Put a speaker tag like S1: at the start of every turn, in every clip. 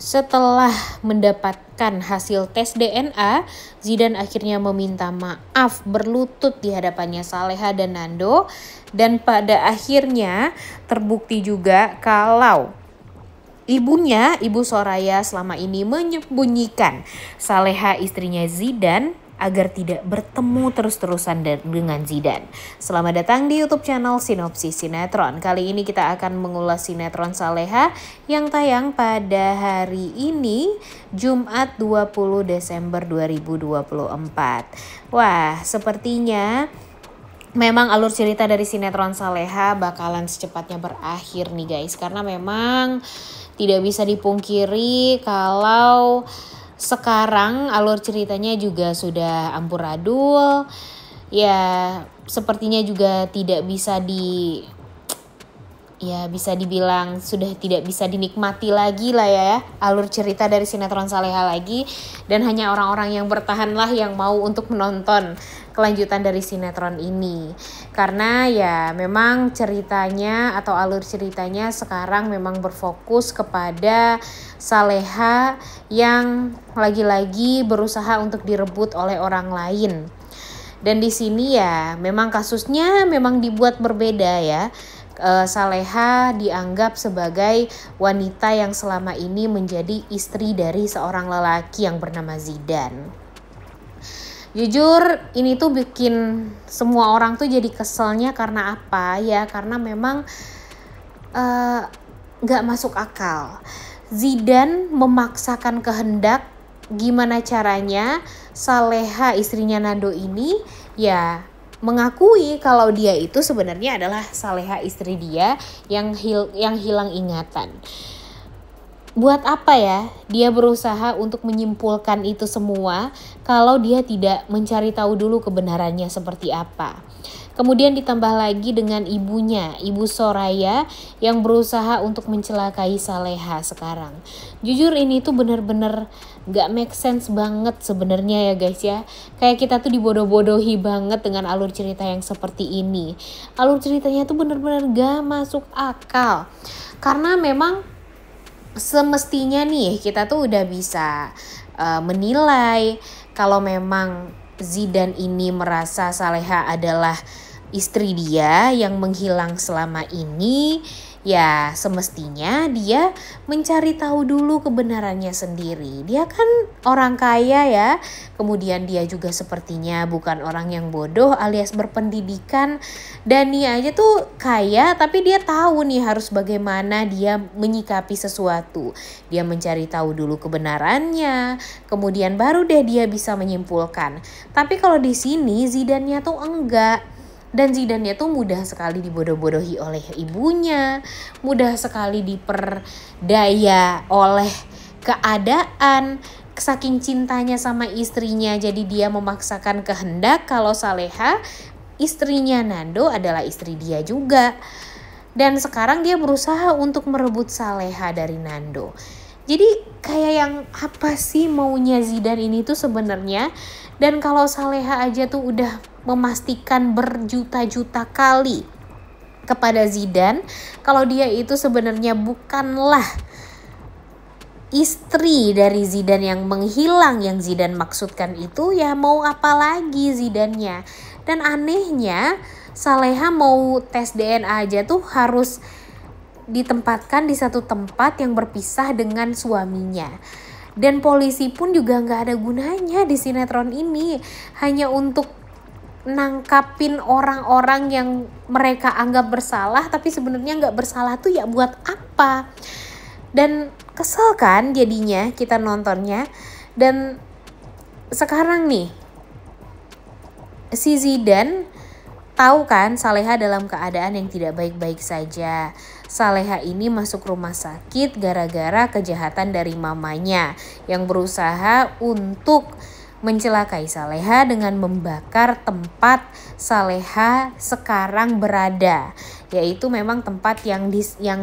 S1: Setelah mendapatkan hasil tes DNA, Zidane akhirnya meminta maaf berlutut di hadapannya Saleha dan Nando. Dan pada akhirnya terbukti juga kalau Ibu Soraya selama ini menyembunyikan Saleha istrinya Zidane agar tidak bertemu terus-terusan dengan Zidane. Selamat datang di YouTube channel Sinopsis Sinetron. Kali ini kita akan mengulas sinetron Saleha yang tayang pada hari ini, Jumat 20 Desember 2024. Wah, sepertinya memang alur cerita dari sinetron Saleha bakalan secepatnya berakhir nih guys. Karena memang tidak bisa dipungkiri kalau sekarang alur ceritanya juga sudah amburadul. Ya, sepertinya juga tidak bisa bisa dibilang sudah tidak bisa dinikmati lagi lah ya alur cerita dari sinetron Saleha lagi. Dan hanya orang-orang yang bertahanlah yang mau untuk menonton kelanjutan dari sinetron ini. Karena ya memang ceritanya atau alur ceritanya sekarang memang berfokus kepada Saleha yang lagi-lagi berusaha untuk direbut oleh orang lain. Dan di sini ya memang kasusnya memang dibuat berbeda ya. Saleha dianggap sebagai wanita yang selama ini menjadi istri dari seorang lelaki yang bernama Zidane. Jujur ini tuh bikin semua orang tuh jadi keselnya karena apa ya, karena memang gak masuk akal. Zidane memaksakan kehendak, gimana caranya Saleha istrinya Nando ini ya mengakui kalau dia itu sebenarnya adalah Saleha istri dia yang hilang ingatan. Buat apa ya dia berusaha untuk menyimpulkan itu semua kalau dia tidak mencari tahu dulu kebenarannya seperti apa. Kemudian ditambah lagi dengan ibunya, Ibu Soraya yang berusaha untuk mencelakai Saleha sekarang. Jujur ini tuh bener-bener gak make sense banget sebenarnya ya guys ya. Kayak kita tuh dibodoh-bodohi banget dengan alur cerita yang seperti ini. Alur ceritanya tuh bener-bener gak masuk akal. Karena memang semestinya nih kita tuh udah bisa menilai kalau memang Zidane ini merasa Saleha adalah istri dia yang menghilang selama ini, ya semestinya dia mencari tahu dulu kebenarannya sendiri. Dia kan orang kaya ya, kemudian dia juga sepertinya bukan orang yang bodoh alias berpendidikan. Dan dia aja tuh kaya tapi dia tahu nih harus bagaimana dia menyikapi sesuatu. Dia mencari tahu dulu kebenarannya, kemudian baru deh dia bisa menyimpulkan. Tapi kalau di sini Zidane-nya tuh enggak. Dan Zidane-nya tuh mudah sekali dibodoh-bodohi oleh ibunya, mudah sekali diperdaya oleh keadaan. Saking cintanya sama istrinya, jadi dia memaksakan kehendak kalau Saleha istrinya Nando adalah istri dia juga. Dan sekarang dia berusaha untuk merebut Saleha dari Nando. Jadi kayak yang apa sih maunya Zidane ini tuh sebenarnya. Dan kalau Saleha aja tuh udah memastikan berjuta-juta kali kepada Zidane kalau dia itu sebenarnya bukanlah istri dari Zidane yang menghilang yang Zidane maksudkan itu, ya mau apa lagi Zidane-nya. Dan anehnya Saleha mau tes DNA aja tuh harus ditempatkan di satu tempat yang berpisah dengan suaminya. Dan polisi pun juga gak ada gunanya di sinetron ini, hanya untuk nangkapin orang-orang yang mereka anggap bersalah tapi sebenarnya nggak bersalah tuh ya buat apa. Dan kesel kan jadinya kita nontonnya. Dan sekarang nih si Zidane tahu kan Saleha dalam keadaan yang tidak baik-baik saja. Saleha ini masuk rumah sakit gara-gara kejahatan dari mamanya yang berusaha untuk mencelakai Saleha dengan membakar tempat Saleha sekarang berada. yaitu memang tempat yang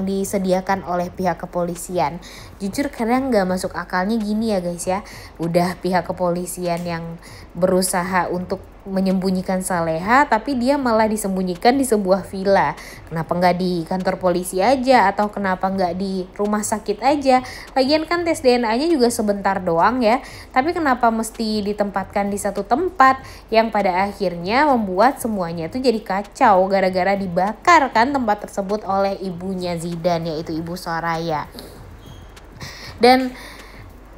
S1: disediakan oleh pihak kepolisian. Jujur kadang nggak masuk akalnya gini ya guys ya, udah pihak kepolisian yang berusaha untuk menyembunyikan Saleha, tapi dia malah disembunyikan di sebuah villa. Kenapa nggak di kantor polisi aja, atau kenapa nggak di rumah sakit aja? Lagian kan tes DNA-nya juga sebentar doang ya, tapi kenapa mesti ditempatkan di satu tempat yang pada akhirnya membuat semuanya itu jadi kacau gara-gara dibakar kan tempat tersebut oleh ibunya Zidane, yaitu Ibu Soraya. Dan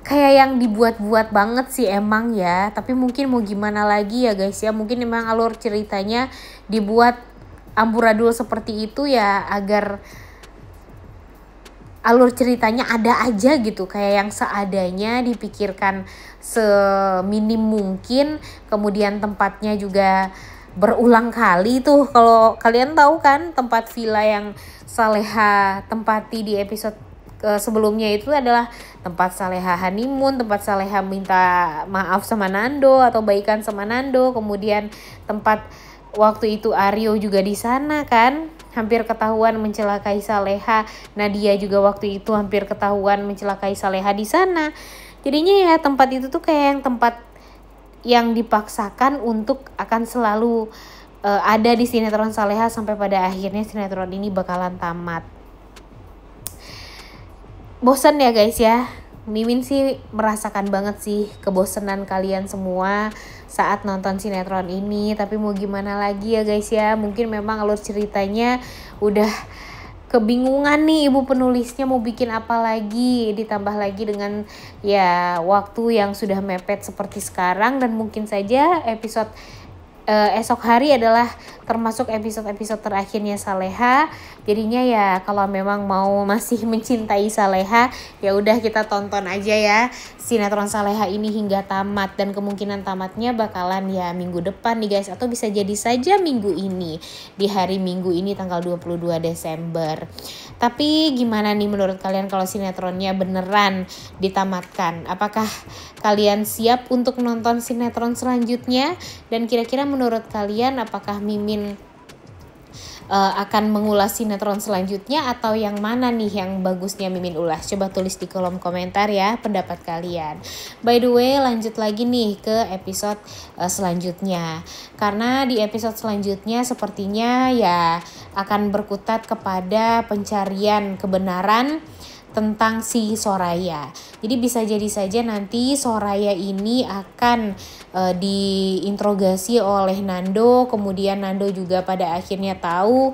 S1: kayak yang dibuat-buat banget sih emang ya, tapi mungkin mau gimana lagi ya guys ya, mungkin memang alur ceritanya dibuat amburadul seperti itu ya, agar alur ceritanya ada aja gitu, kayak yang seadanya, dipikirkan seminim mungkin, kemudian tempatnya juga berulang kali tuh. Kalau kalian tahu kan tempat villa yang Saleha tempati di episode sebelumnya itu adalah tempat Saleha honeymoon, tempat Saleha minta maaf sama Nando atau baikan sama Nando. Kemudian tempat waktu itu Aryo juga di sana kan, hampir ketahuan mencelakai Saleha. Nadia juga waktu itu hampir ketahuan mencelakai Saleha di sana. Jadinya ya tempat itu tuh kayak yang tempat yang dipaksakan untuk akan selalu ada di sinetron Saleha sampai pada akhirnya sinetron ini bakalan tamat. Bosan ya guys ya. Mimin sih merasakan banget sih kebosanan kalian semua saat nonton sinetron ini. Tapi mau gimana lagi ya guys ya. Mungkin memang alur ceritanya udah kebingungan nih ibu penulisnya mau bikin apa lagi. Ditambah lagi dengan ya waktu yang sudah mepet seperti sekarang. Dan mungkin saja episode esok hari adalah termasuk episode-episode terakhirnya Saleha. Jadinya ya kalau memang mau masih mencintai Saleha, ya udah kita tonton aja ya sinetron Saleha ini hingga tamat. Dan kemungkinan tamatnya bakalan ya minggu depan nih guys, atau bisa jadi saja minggu ini, di hari Minggu ini tanggal 22 Desember. Tapi gimana nih menurut kalian kalau sinetronnya beneran ditamatkan? Apakah kalian siap untuk nonton sinetron selanjutnya? Dan kira-kira menurut kalian apakah Mimin akan mengulas sinetron selanjutnya, atau yang mana nih yang bagusnya Mimin ulas? Coba tulis di kolom komentar ya pendapat kalian. By the way, lanjut lagi nih ke episode selanjutnya, karena di episode selanjutnya sepertinya ya akan berkutat kepada pencarian kebenaran tentang si Soraya. Jadi bisa jadi saja nanti Soraya ini akan diinterogasi oleh Nando. Kemudian Nando juga pada akhirnya tahu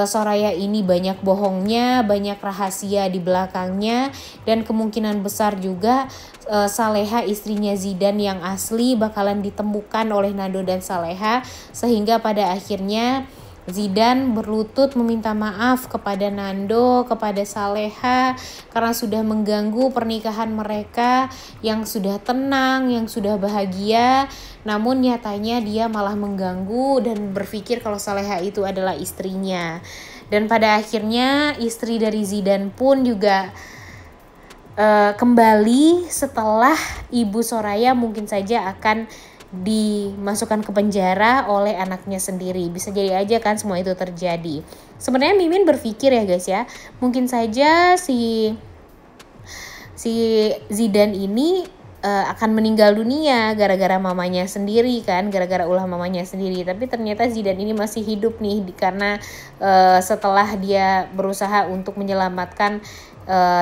S1: Soraya ini banyak bohongnya, banyak rahasia di belakangnya. Dan kemungkinan besar juga Saleha istrinya Zidane yang asli bakalan ditemukan oleh Nando dan Saleha. Sehingga pada akhirnya Zidane berlutut meminta maaf kepada Nando, kepada Saleha, karena sudah mengganggu pernikahan mereka yang sudah tenang, yang sudah bahagia. Namun nyatanya dia malah mengganggu dan berpikir kalau Saleha itu adalah istrinya. Dan pada akhirnya istri dari Zidane pun juga kembali setelah Ibu Soraya mungkin saja akan dimasukkan ke penjara oleh anaknya sendiri. Bisa jadi aja kan semua itu terjadi. Sebenarnya Mimin berpikir ya guys ya, mungkin saja si Zidane ini akan meninggal dunia gara-gara mamanya sendiri kan, gara-gara ulah mamanya sendiri. Tapi ternyata Zidane ini masih hidup nih, karena setelah dia berusaha untuk menyelamatkan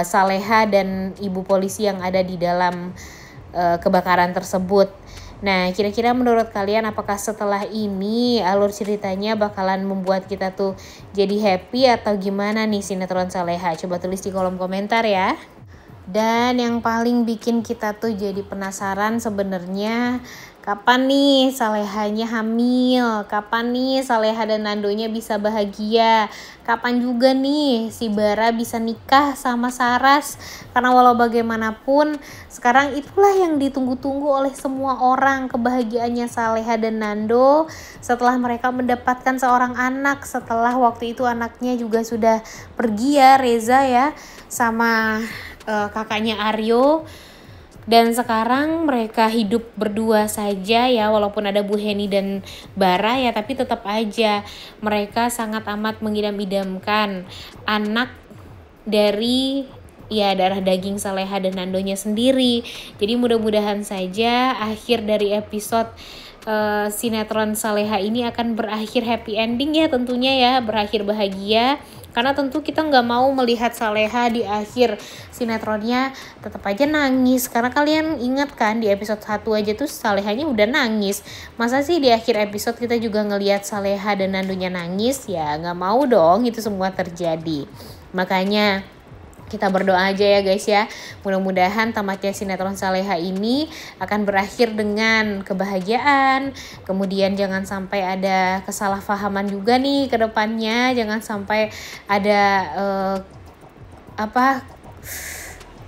S1: Saleha dan ibu polisi yang ada di dalam kebakaran tersebut. Nah, kira-kira menurut kalian apakah setelah ini alur ceritanya bakalan membuat kita tuh jadi happy atau gimana nih sinetron Saleha? Coba tulis di kolom komentar ya. Dan yang paling bikin kita tuh jadi penasaran sebenarnya, kapan nih Salehanya hamil? Kapan nih Saleha dan Nandonya bisa bahagia? Kapan juga nih si Bara bisa nikah sama Saras? Karena walau bagaimanapun sekarang itulah yang ditunggu-tunggu oleh semua orang, kebahagiaannya Saleha dan Nando setelah mereka mendapatkan seorang anak. Setelah waktu itu anaknya juga sudah pergi ya, Reza ya, sama kakaknya Aryo. Dan sekarang mereka hidup berdua saja ya, walaupun ada Bu Heni dan Bara ya, tapi tetap aja mereka sangat amat mengidam-idamkan anak dari ya darah daging Saleha dan Nandonya sendiri. Jadi mudah-mudahan saja akhir dari episode sinetron Saleha ini akan berakhir happy ending ya, tentunya ya, berakhir bahagia. Karena tentu kita nggak mau melihat Saleha di akhir sinetronnya tetap aja nangis. Karena kalian ingat kan di episode 1 aja tuh Salehanya udah nangis. Masa sih di akhir episode kita juga ngelihat Saleha dan Nandonya nangis? Ya nggak mau dong itu semua terjadi. Makanya kita berdoa aja ya guys ya. Mudah-mudahan tamatnya sinetron Saleha ini akan berakhir dengan kebahagiaan. Kemudian jangan sampai ada kesalahpahaman juga nih ke depannya. Jangan sampai ada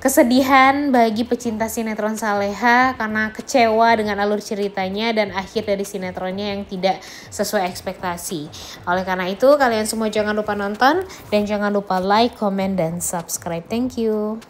S1: kesedihan bagi pecinta sinetron Saleha karena kecewa dengan alur ceritanya dan akhir dari sinetronnya yang tidak sesuai ekspektasi. Oleh karena itu, kalian semua jangan lupa nonton dan jangan lupa like, comment, dan subscribe. Thank you.